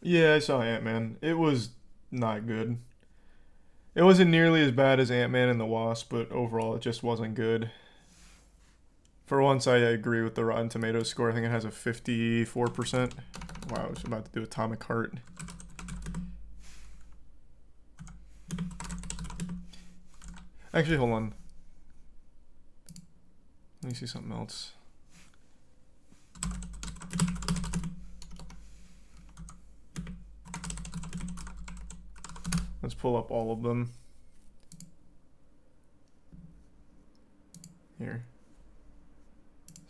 Yeah, I saw Ant-Man. It was not good. It wasn't nearly as bad as Ant-Man and the Wasp, but overall it just wasn't good. For once, I agree with the Rotten Tomatoes score. I think it has a 54%. Wow, I was about to do Atomic Heart. Actually, hold on. Let me see something else. Let's pull up all of them. Here.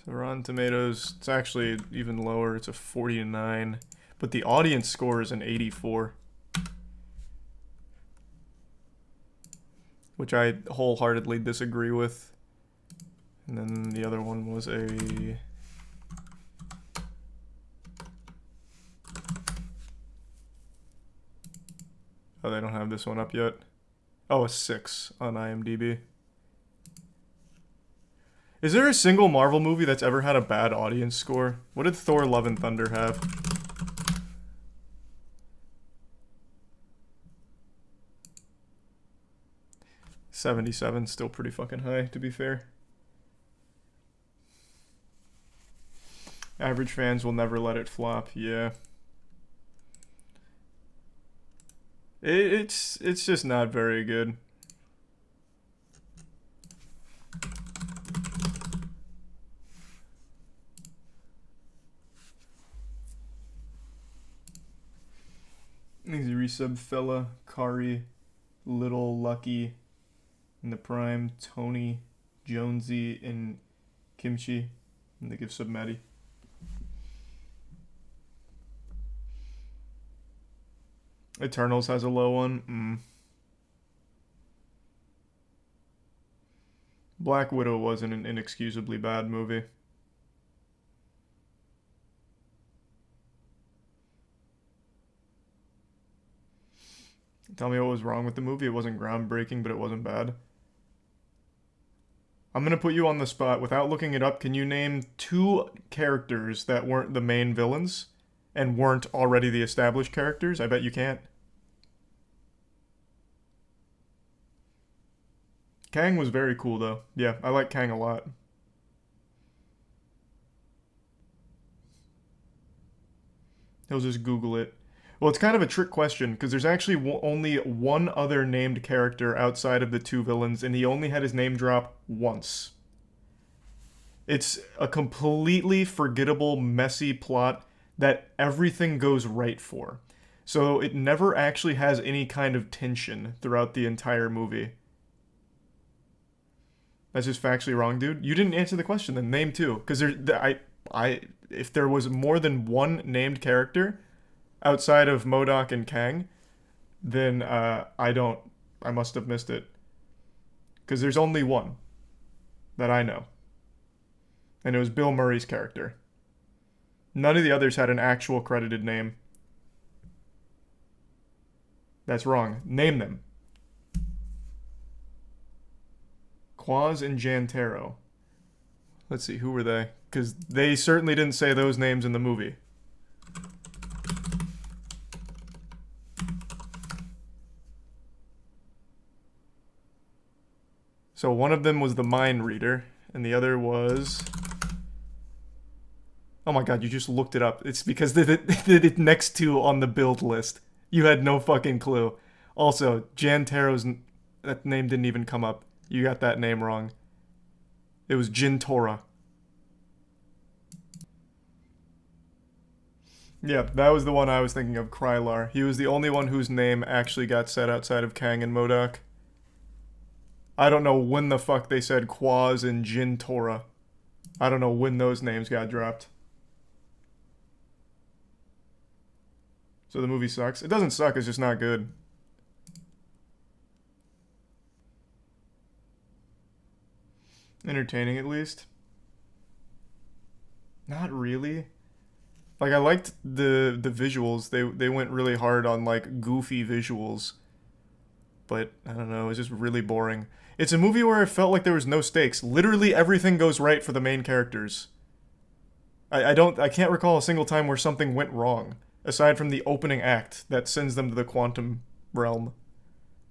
So Rotten Tomatoes, it's actually even lower. It's a 49. But the audience score is an 84. Which I wholeheartedly disagree with. And then the other one was a... Oh, they don't have this one up yet. Oh, a 6 on IMDb. Is there a single Marvel movie that's ever had a bad audience score? What did Thor Love and Thunder have? $77, still pretty fucking high, to be fair. Average fans will never let it flop, yeah. It's just not very good. Easy resub fella, Kari, Little Lucky, in the Prime, Tony, Jonesy, and Kimchi, and they give sub Maddie. Eternals has a low one. Black Widow wasn't an inexcusably bad movie. Tell me what was wrong with the movie. It wasn't groundbreaking, but it wasn't bad. I'm gonna put you on the spot. Without looking it up, can you name 2 characters that weren't the main villains and weren't already the established characters? I bet you can't. Kang was very cool, though. Yeah, I like Kang a lot. He'll just Google it. Well, it's kind of a trick question, because there's actually only one other named character outside of the 2 villains, and he only had his name drop once. It's a completely forgettable, messy plot that everything goes right for. So it never actually has any kind of tension throughout the entire movie. That's just factually wrong, dude. You didn't answer the question, then name 2. Because if there was more than one named character outside of MODOK and Kang, then I must have missed it. Because there's only one that I know. And it was Bill Murray's character. None of the others had an actual credited name. That's wrong. Name them. Quaz and Jantaro. Let's see, who were they? Because they certainly didn't say those names in the movie. So one of them was the mind reader, and the other was... Oh my god, you just looked it up. It's because they did it next to on the build list. You had no fucking clue. Also, Jantaro's... That name didn't even come up. You got that name wrong. It was Jintora. Yeah, that was the one I was thinking of, Krylar. He was the only one whose name actually got said outside of Kang and MODOK. I don't know when the fuck they said Quaz and Jintora. I don't know when those names got dropped. So the movie sucks? It doesn't suck, it's just not good. Entertaining, at least. Not really. Like, I liked the visuals. They went really hard on, like, goofy visuals. But, I don't know, it was just really boring. It's a movie where I felt like there was no stakes. Literally everything goes right for the main characters. I can't recall a single time where something went wrong. aside from the opening act that sends them to the quantum realm.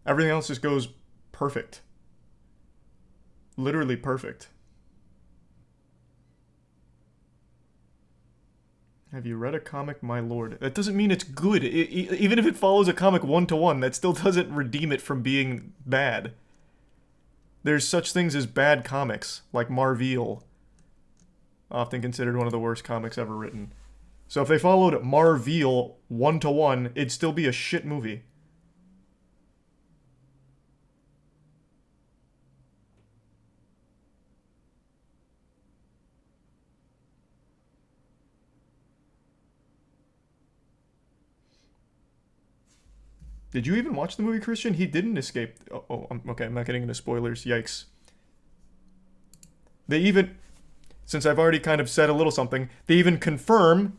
Everything else just goes perfect. Literally perfect. Have you read a comic, my lord? That doesn't mean it's good. Even if it follows a comic one-to-one, that still doesn't redeem it from being bad. There's such things as bad comics, like Marvel, often considered one of the worst comics ever written. So if they followed Marvel one-to-one, it'd still be a shit movie. Did you even watch the movie, Christian? He didn't escape. Okay, I'm not getting into spoilers. Yikes. They even, since I've already kind of said a little something, they even confirm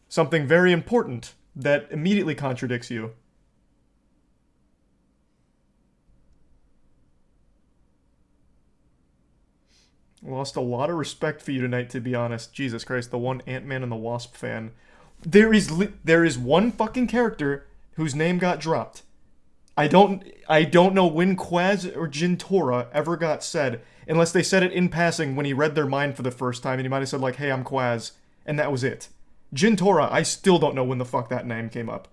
something very important that immediately contradicts you. Lost a lot of respect for you tonight, to be honest. Jesus Christ, the one Antman and the Wasp fan. There is one fucking character whose name got dropped. I don't know when Quaz or Jintora ever got said, unless they said it in passing when he read their mind for the first time, and he might have said like, "Hey, I'm Quaz," and that was it. Jintora, I still don't know when the fuck that name came up,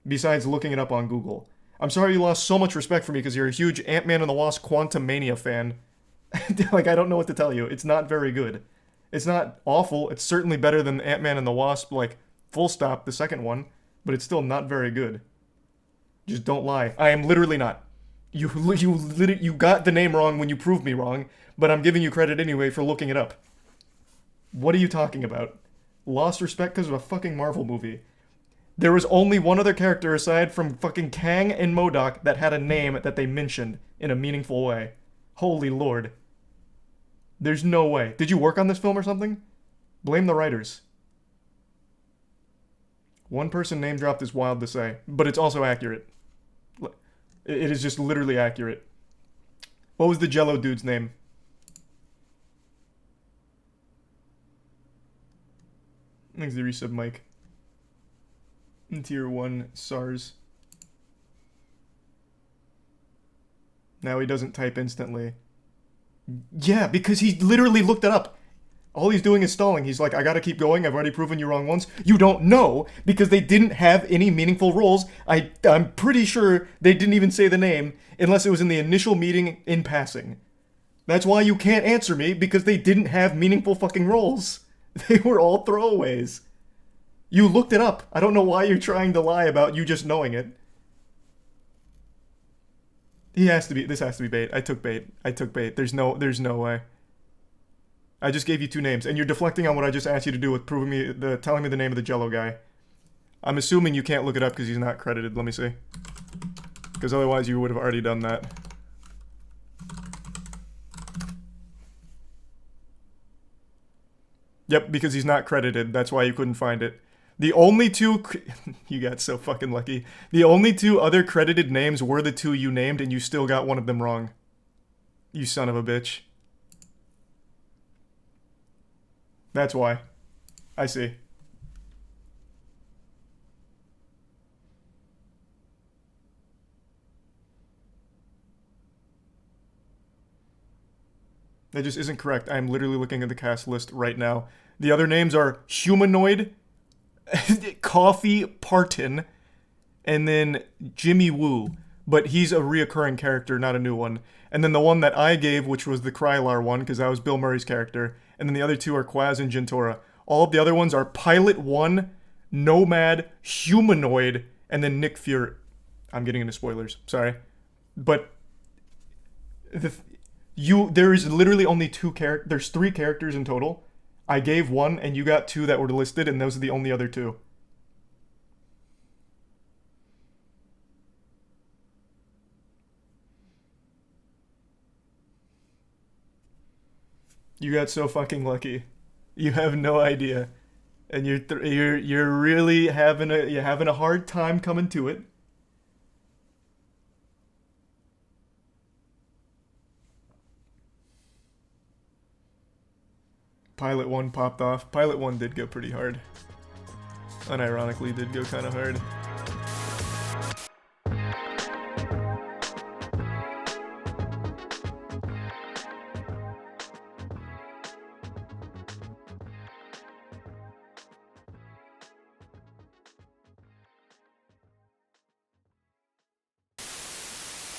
besides looking it up on Google. I'm sorry you lost so much respect for me because you're a huge Ant-Man and the Wasp Quantumania fan. Like, I don't know what to tell you. It's not very good. It's not awful. It's certainly better than Ant-Man and the Wasp, like, full stop, the second one, but it's still not very good. Just don't lie. I am literally not. You got the name wrong when you proved me wrong, but I'm giving you credit anyway for looking it up. What are you talking about? Lost respect because of a fucking Marvel movie. There was only one other character aside from fucking Kang and MODOK that had a name that they mentioned in a meaningful way. Holy lord. There's no way. Did you work on this film or something? Blame the writers. One person name dropped is wild to say, but it's also accurate. It is just literally accurate. What was the Jello dude's name? Thanks to the resub, Mike. In tier 1, SARS. Now he doesn't type instantly. Yeah, because he literally looked it up. All he's doing is stalling. He's like, I gotta keep going. I've already proven you wrong once. You don't know, because they didn't have any meaningful roles. I'm pretty sure they didn't even say the name, unless it was in the initial meeting in passing. That's why you can't answer me, because they didn't have meaningful fucking roles. They were all throwaways. You looked it up. I don't know why you're trying to lie about you just knowing it. This has to be bait. I took bait. There's no way. I just gave you two names, and you're deflecting on what I just asked you to do with telling me the name of the Jello guy. I'm assuming you can't look it up because he's not credited. Let me see. Because otherwise you would have already done that. Yep, because he's not credited. That's why you couldn't find it. The only two... You got so fucking lucky. The only two other credited names were the two you named, and you still got one of them wrong. You son of a bitch. That's why. I see. That just isn't correct. I'm literally looking at the cast list right now. The other names are Humanoid, Coffee Parton, and then Jimmy Woo. But he's a reoccurring character, not a new one. And then the one that I gave, which was the Krylar one, because that was Bill Murray's character. And then the other two are Quaz and Jintora. All of the other ones are Pilot 1, Nomad, Humanoid, and then Nick Fury. I'm getting into spoilers, sorry. But there is literally only there's 3 characters in total. I gave one, and you got 2 that were listed, and those are the only other 2. You got so fucking lucky. You have no idea, and you're really having a hard time coming to it. Pilot 1 popped off. Pilot 1 did go pretty hard. unironically did go kind of hard.